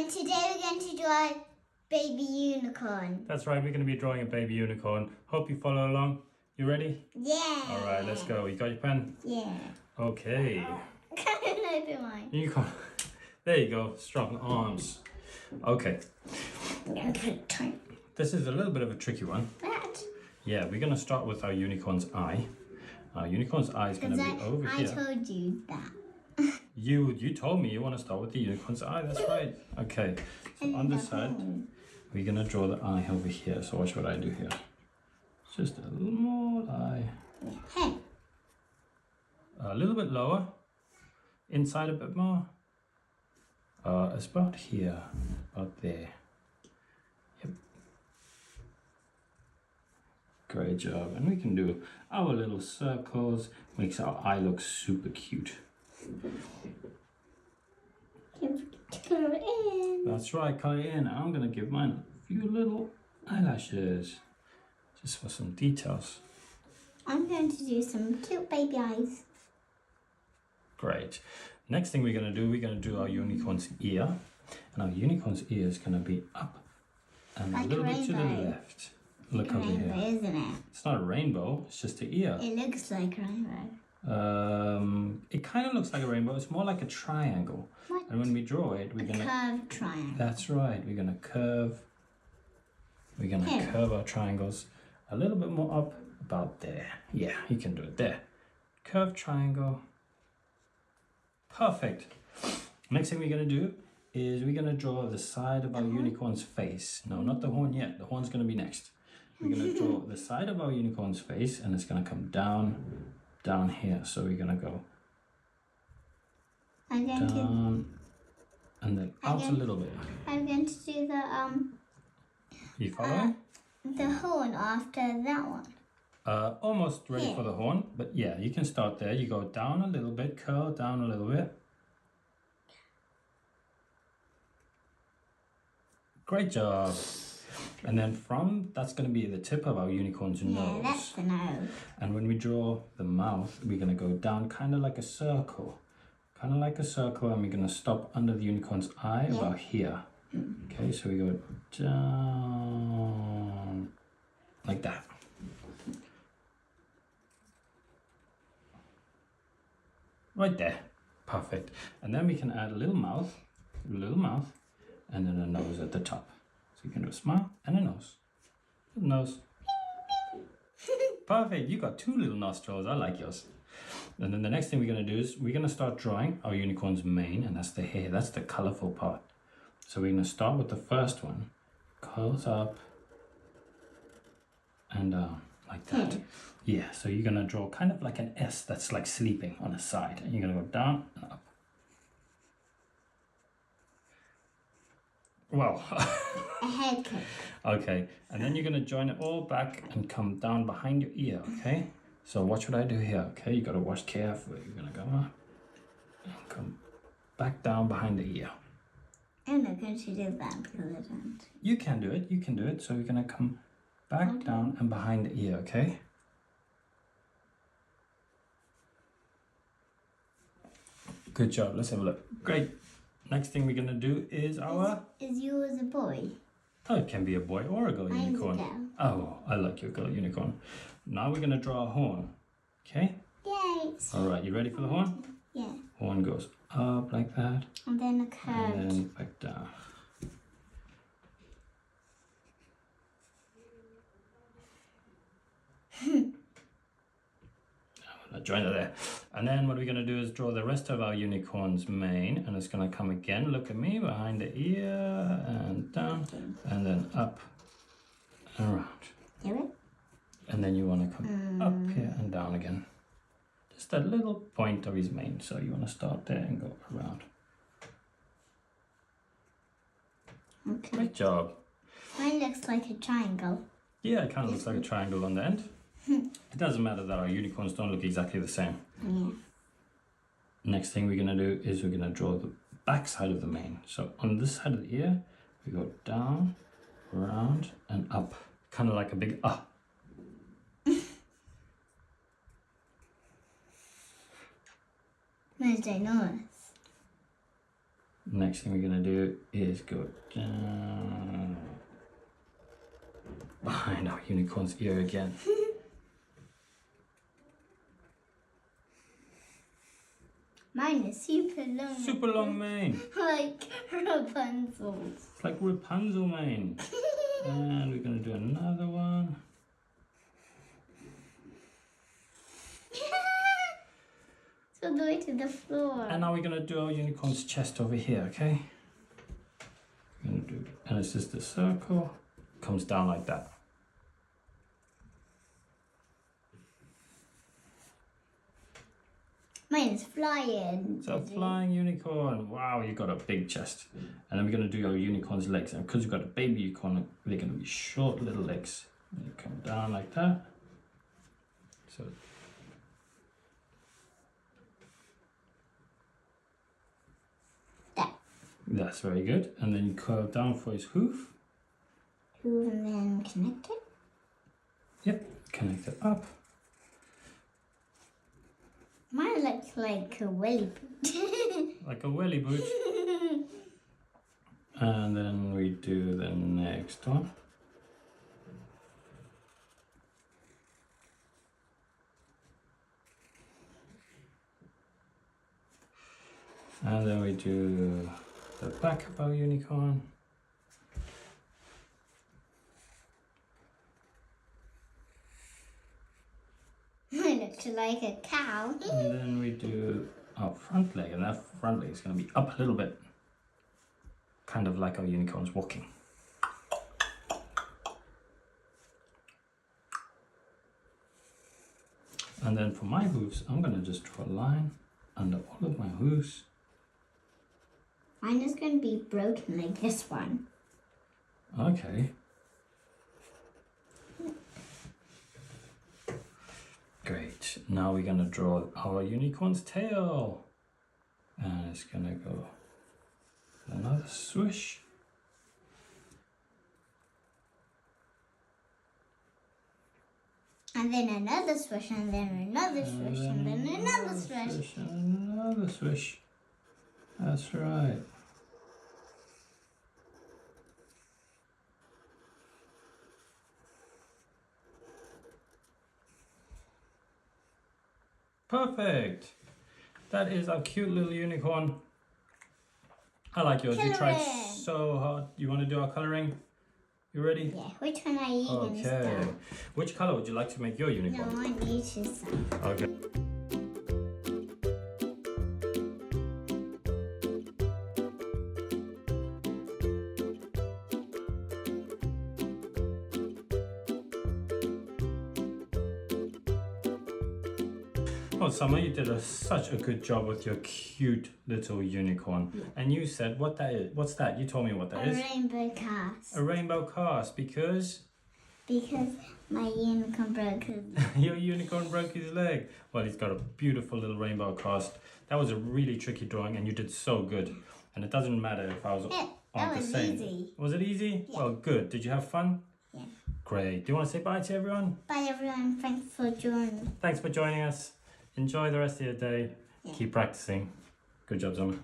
And today we're going to draw a baby unicorn. That's right, we're going to be drawing a baby unicorn. Hope you follow along. You ready? Yeah. All right, let's go. You got your pen? Yeah. Okay. Can't open mine. Unicorn. There you go. Strong arms. Okay. This is a little bit of a tricky one. That. Yeah, we're going to start with our unicorn's eye. Our unicorn's eye is going to be over here. I told you that. You told me you want to start with the unicorn's eye. That's right. Okay. So on this side, we're going to draw the eye over here. So watch what I do here. Just a little more eye. Hey. A little bit lower. Inside a bit more. It's about here. About there. Yep. Great job. And we can do our little circles. Makes our eye look super cute. Color it in. That's right, color it in. I'm going to give mine a few little eyelashes. Just for some details. I'm going to do some cute baby eyes. Great. Next thing we're going to do our unicorn's ear. And our unicorn's ear is going to be up and Like a little a bit to the rainbow. left. Look Like a over rainbow, here. isn't it? It's not a rainbow, it's just the ear. It looks like a rainbow. It kind of looks like a rainbow. It's more like a triangle. What? And when we draw it, we're going to... Curved triangle. That's right. We're going to curve. We're going to Here. curve our triangles a little bit more up, about there. Yeah, you can do it there. Curved triangle. Perfect. Next thing we're going to do is we're going to draw the side of our unicorn's face. No, not the horn yet. The horn's going to be next. We're going to draw the side of our unicorn's face, and it's going to come down here. So we're going to go I'm going to. down and then out a little bit. I'm going to do You following? the horn after that one. Almost ready Here. for the horn, but yeah, you can start there. You go down a little bit, curl down a little bit. Great job. And then that's going to be the tip of our unicorn's Yeah, nose. that's the nose. And when we draw the mouth, we're going to go down kind of like a circle. Kind of like a circle, and we're going to stop under the unicorn's eye about here. Okay, so we go down like that. Right there. Perfect. And then we can add a little mouth, and then a nose at the top. So you can do a smile and a nose. Little nose. Perfect. You got two little nostrils. I like yours. And then the next thing we're going to do is we're going to start drawing our unicorn's mane, and that's the hair. That's the colorful part. So we're going to start with the first one. Curls up and down like that. Yeah, so you're going to draw kind of like an S that's like sleeping on a side. And you're going to go down and up. Well, A head kick. okay. And then you're going to join it all back and come down behind your ear, okay? So watch what I do here, okay? You got to watch carefully. You're going to go up and come back down behind the ear. I'm not going to do that because I don't. You can do it. You can do it. So you're going to come back down and behind the ear, okay? Good job. Let's have a look. Great. Next thing we're going to do is our... Is yours a boy? Oh, it can be a boy or a girl Mine's a unicorn. girl. Oh, I like your girl unicorn. Now we're going to draw a horn. Okay? Yay! All right, you ready for the horn? Yeah. Horn goes up like that, And then a and curved. then back down. I'm gonna join it there. And then what we're gonna do is draw the rest of our unicorn's mane, and it's gonna come again. Look at me, behind the ear, and down, and then up and around. Do it? And then you wanna come up here and down again. Just that little point of his mane. So you wanna start there and go around. Okay. Great job. Mine looks like a triangle. Yeah, it kind of looks like a triangle on the end. It doesn't matter that our unicorns don't look exactly the same. Yeah. Next thing we're going to do is we're going to draw the back side of the mane. So on this side of the ear, we go down, around, and up. Kind of like a big ah. Mine's ginormous. Next thing we're going to do is go down behind our unicorn's ear again. Mine is super long. Super long mane. Like Rapunzel's. It's like Rapunzel mane. And we're going to do another one. It's all the way to the floor. And now we're going to do our unicorn's chest over here, okay? We're going to do, and it's just a circle. Comes down like that. Mine is flying. So flying unicorn. Wow, you got a big chest. And then we're going to do our unicorn's legs. And because you've got a baby unicorn, they're going to be short little legs. And you come down like that. So That. that's very good. And then you curve down for his hoof. Hoof and then connect it. Yep, connect it up. Mine looks like a welly boot. Like a welly boot. And then we do the next one. And then we do the back of our unicorn. Mine looks like a cow. And then we do our front leg, and that front leg is going to be up a little bit. Kind of like our unicorn's walking. And then for my hooves, I'm going to just draw a line under all of my hooves. Mine is going to be broken like this one. Okay. Great. Now we're going to draw our unicorn's tail. And it's going to go another swish. And then another swish, and then another swish, and then another swish. And another swish. That's right. Perfect. That is our cute little unicorn. I like yours. You tried Colouring. so hard. You want to do our coloring? You ready? Yeah, which one are you going to Okay. start? Which color would you like to make your No, unicorn? I want you to start. Okay. Oh, Summer, you did such a good job with your cute little unicorn. And you said what that is. What's that? You told me what that A is. rainbow cast. A rainbow cast because Because my unicorn broke his... your unicorn broke his leg. Well, he's got a beautiful little rainbow cast. That was a really tricky drawing and you did so good. And it doesn't matter if I was Yeah, on that the was same. easy. Was it easy? Yeah. Well, good. Did you have fun? Yeah. Great. Do you want to say bye to everyone? Bye everyone, thanks for joining. Thanks for joining us. Enjoy the rest of your day. Yeah. Keep practicing. Good job, Summer.